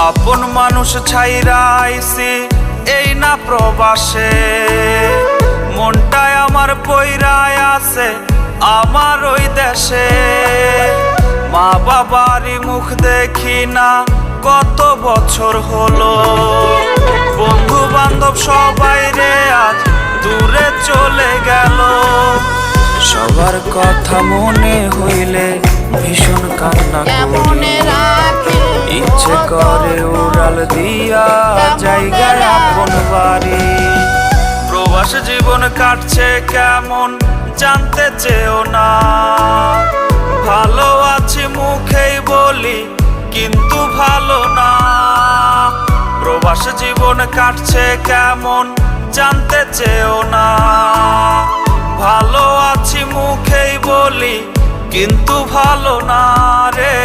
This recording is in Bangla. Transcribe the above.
আপন মানুষ ছাইরা আইছি এই না প্রবাসে, মনটায় আমার পইরায় আছে আমার ওই দেশে। মা বাবারই মুখ দেখি না কত বছর হলো, বন্ধু বান্ধব সবাই রে আজ দূরে চলে গেল। সবার কথা মনে হইলে ভীষণ কান্না করি, ইচ্ছে করে উড়াল দিয়া জায়গায় আপন বাড়ি। প্রবাস জীবন কাটছে কেমন জানতে চেও না, ভালো আছি মুখেই বলি কিন্তু ভালো না। প্রবাস জীবন কাটছে কেমন জানতে চেও না, ভালো আছি মুখেই বলি কিন্তু ভালো না রে।